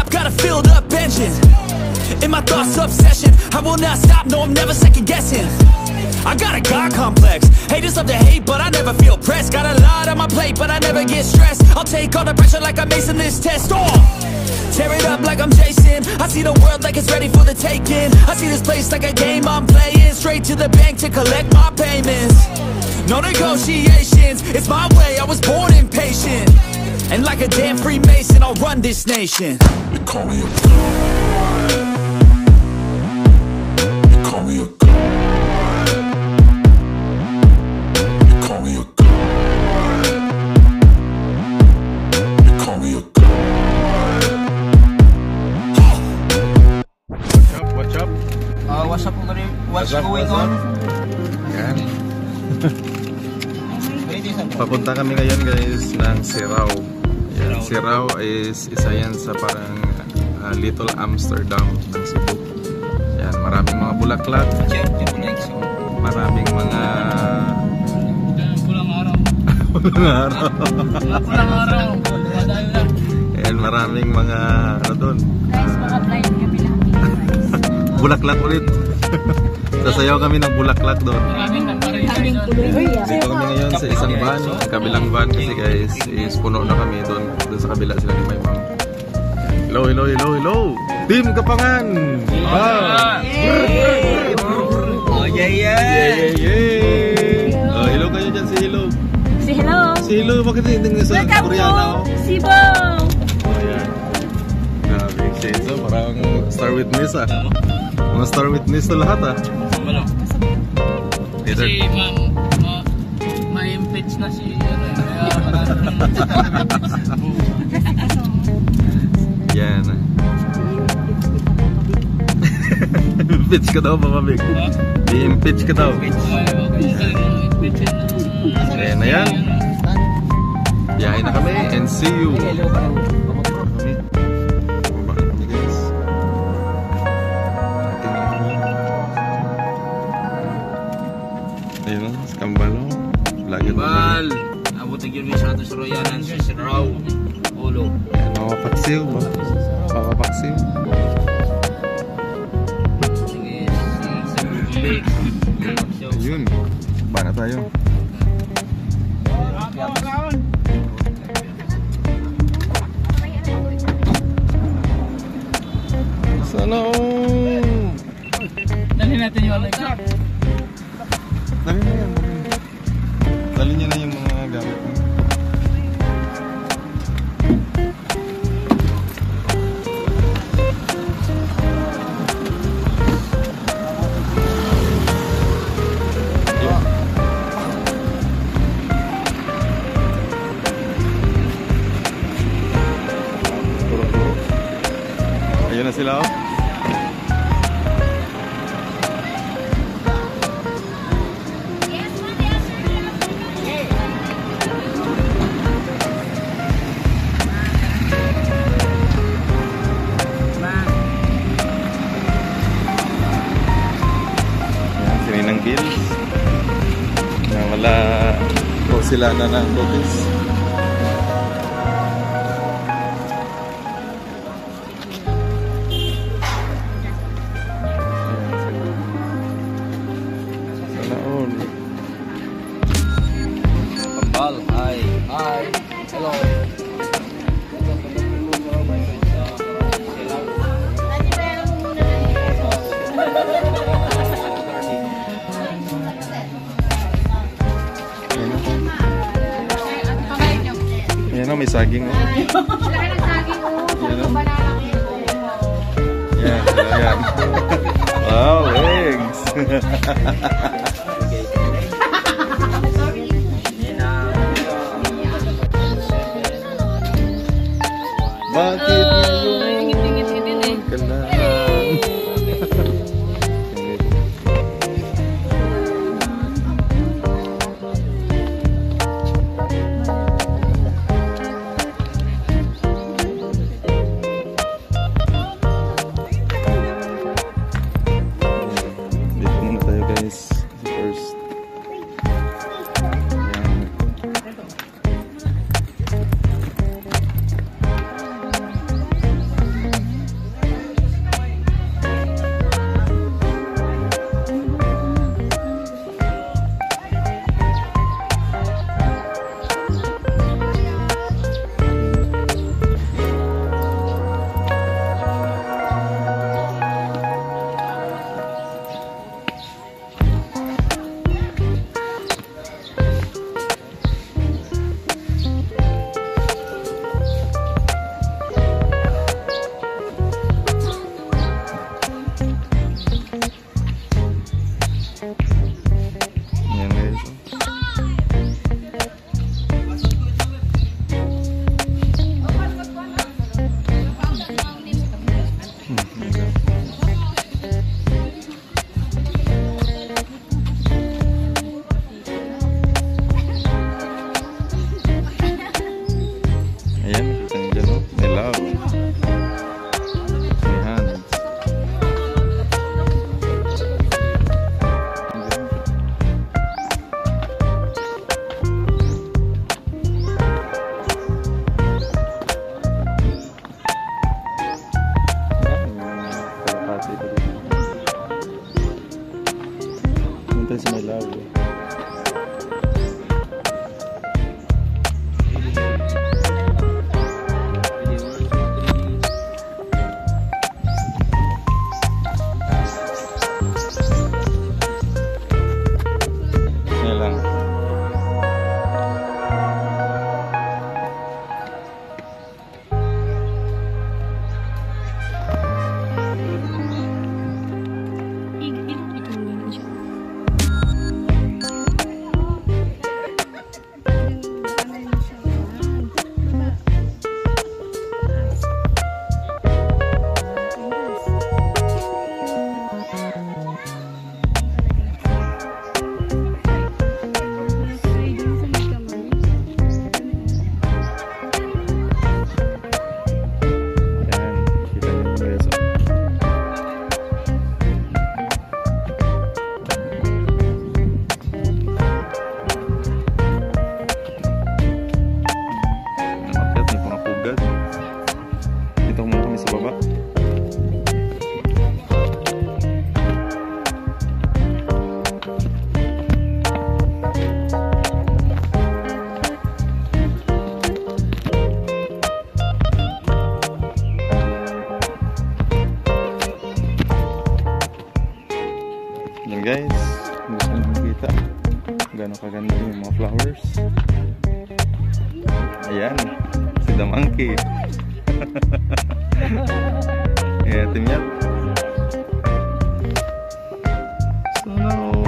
got a filled up engine. In my thoughts, obsession. I will not stop, no, I'm never second guessing. I got a God complex. Haters love to hate, but I never feel pressed. Got a lot on my plate, but I never get stressed. I'll take all the pressure like I'm acing this test. Tear it up like I'm Jason. I see the world like it's ready for the taking. I see this place like a game I'm playing. Straight to the bank to collect my payments. No negotiations, it's my way, I was born impatient. And like a damn Freemason, I'll run this nation. They call me a god. They call me a god. They call me a god. They call me a god. What's up? What's up, what's going on? Yan. Papunta kami ngayon guys ng Sirao. Yan, Sirao is isa yan sa parang Little Amsterdam ng Cebu. Yan, maraming mga bulaklak. Maraming mga pulang araw. Pulang araw. Yan, maraming mga ano doon. Bulaklak ulit. Sasayaw kami ng bulaklak doon. Dito kami ngayon sa isang van, ang kabilang van kasi guys is puno na kami doon sa kabila sila ni Maymang. Hello, hello, hello, hello! Team Kapangan! Wow! Oh yeah, yeah! Yeah! Oh, hello kayo dyan, si Hello. Si Hello! Si Hello, bakit hindi sa Koreano? Si Bong! Oh yeah. Grabe, so parang star witness ah. Mga star witness na lahat ah. Kasi ma-impeach na si yan. Impeach ka daw, Mama Big. I-impeach ka daw. Ayan na yan. Biyahe na kami and see you. Ayun, Kambalo. Kambal. Abutin yun sa atos royanan sa Sirao. Ulo. Mapapaksiw ba? Mapapaksiw. Ayun. Ba na tayo? Sana Dali natin yung ano. Dali na yan. Dali niya na yung mga gamit mo. Ayun na sila oh. Ng Kills na wala po sila na notice. Sana all. Kambal, hi. Hi. Hello. Yan o, may saging o. Yan, yan. Wow, eggs! Bakit ngayon? Kailangan. Ayan guys, gusto nyo makita gano'ng kaganda yung mga flowers. Ayan, si The Monkey. Ayan, timyat. Sana all.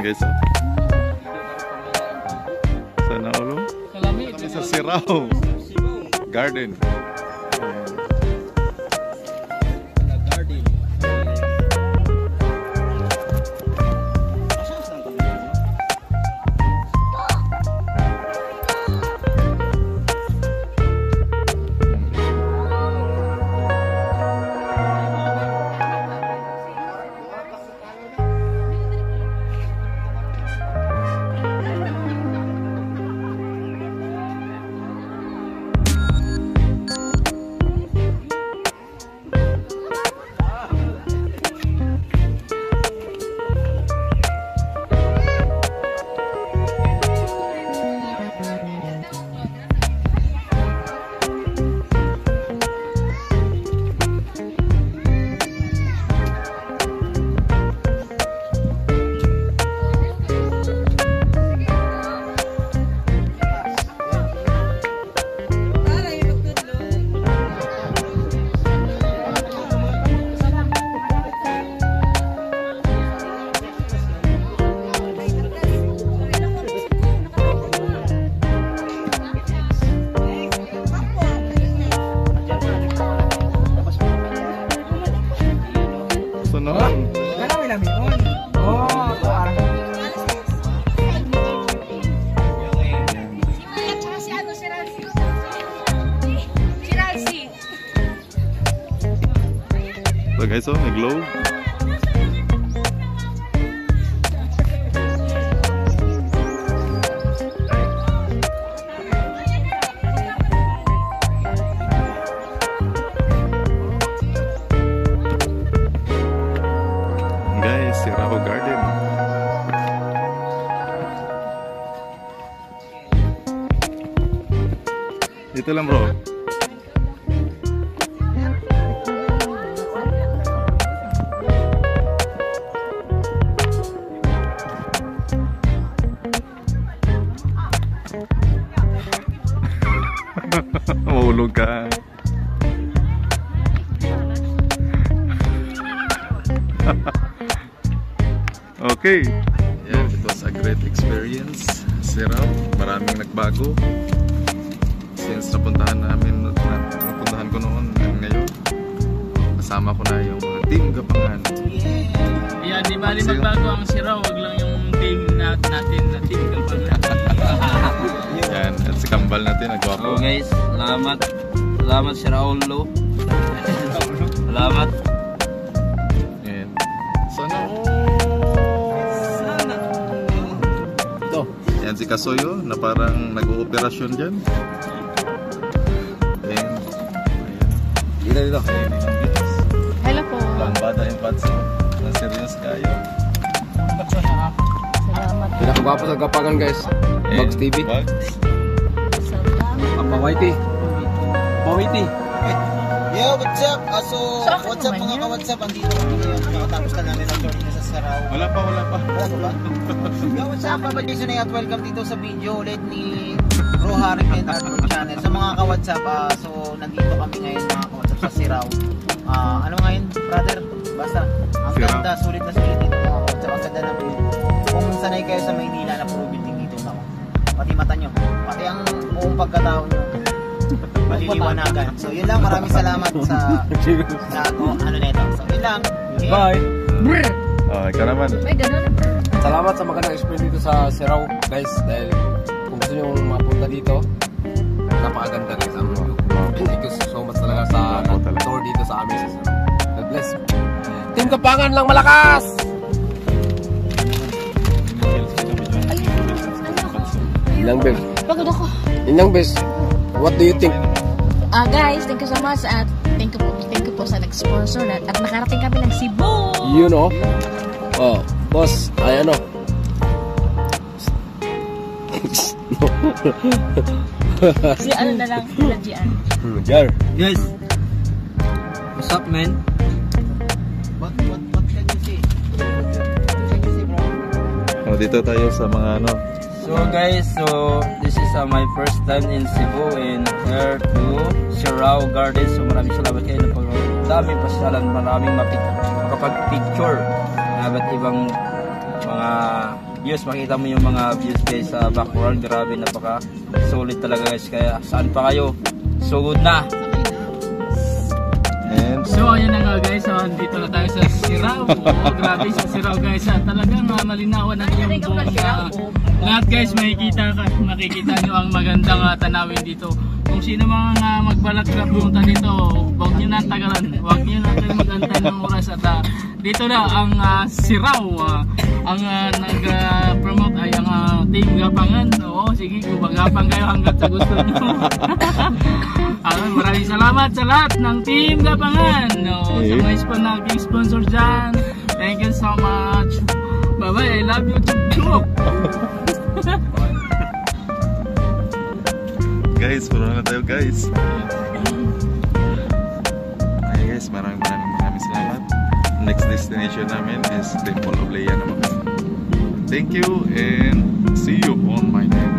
Guys, sana ulo kami sa Sirao Garden. So guys, oh, nag-glow. Guys, Sirao Garden. Dito lang bro. Mahulog ka. Okay. Yeah, it was a great experience. Sirao, maraming nagbago since napuntahan ko noon ngayon. Kasama ko na yung mga team Gapangan. Yeah, di bali magbago ang Sirao, wag lang yung team natin na team Gapangan. Yan, at si Kambal natin nagwapo. So guys, salamat Sir Raulo. Salamat. And sana Ito. yan si Kasoyo na parang nag-ooperasyon dyan. And Dito. Hello po. ang bata yung patso na serious kayo. Salamat. Pinakagwapo sa Gapangan guys. Bugs TV. Bugs. Pawaiti. Pawaiti. Yo, what's up? What's up mga ka-what's up? Andito kami ngayon. Makatapos na namin ang tourney na sa Sirao. Wala pa. Wala pa ba? Yo, what's up? Papa Jason at welcome dito sa video ulit ni Bro Hurricane Artwork Channel. Sa mga ka-WhatsApp, so nandito kami ngayon mga ka-WhatsApp sa Sirao. Ano ngayon, brother? Basta, ang Sirao. ganda, sulit na sulit dito mga ka-WhatsApp. Ang ganda na po. Kung sanay kayo sa Maynila na puro building dito, ako. Pati mata nyo, pati ang buong pagkatao nyo. Maliliwanagan. So yun lang, maraming salamat sa ano nito. So yun lang. Bye. Ikaw naman. May ganun. Salamat sa magandang experience dito sa Sirao, guys. Dahil kung gusto nyo mapunta dito, napakaganda guys ang view. Thank you so much talaga sa tour dito sa amin sa Sirao. God bless. Team Kapangan lang malakas! Ilang bes? Pagod ako. Ilang bes? What do you think? Guys, thank you so much at thank you po sa nag-sponsor at nakarating kami ng Cebu. You know? Oh, boss, ay ano? Si ano na lang, sila Gian. Jar. Guys, what's up, man? What can you say? What can you say, bro? Dito tayo sa mga ano. So guys, this is my first time in Cebu and here to Sirao Gardens. So maraming salamat kayo na daming pasyalan, maraming makapag-picture. Iba't ibang mga views, makita mo yung mga views guys sa background. Grabe, napaka solid talaga guys. Kaya saan pa kayo? So good na! And So ayan na nga guys, dito na tayo sa Sirao. Grabe sa Sirao guys, talagang malinawan na yung buong lahat guys. Makikita nyo ang magandang tanawin dito. Kung sino mga magbalak na pumunta dito, huwag nyo na tagalan, huwag nyo na kayo mag-antay ng oras. At dito na ang Sirao, ang nag-promote ay ang Team Gapangan. Oo, sige, gumagapang kayo hanggang sa gusto nyo. Maraming salamat sa lahat ng Team Gapangan. Sa mga naging sponsor dyan, thank you so much. Bye bye, I love you. Chuk. guys, puro na tayo guys. Okay guys, maraming salamat. Next destination namin is Temple of Leia naman. Thank you and see you on my next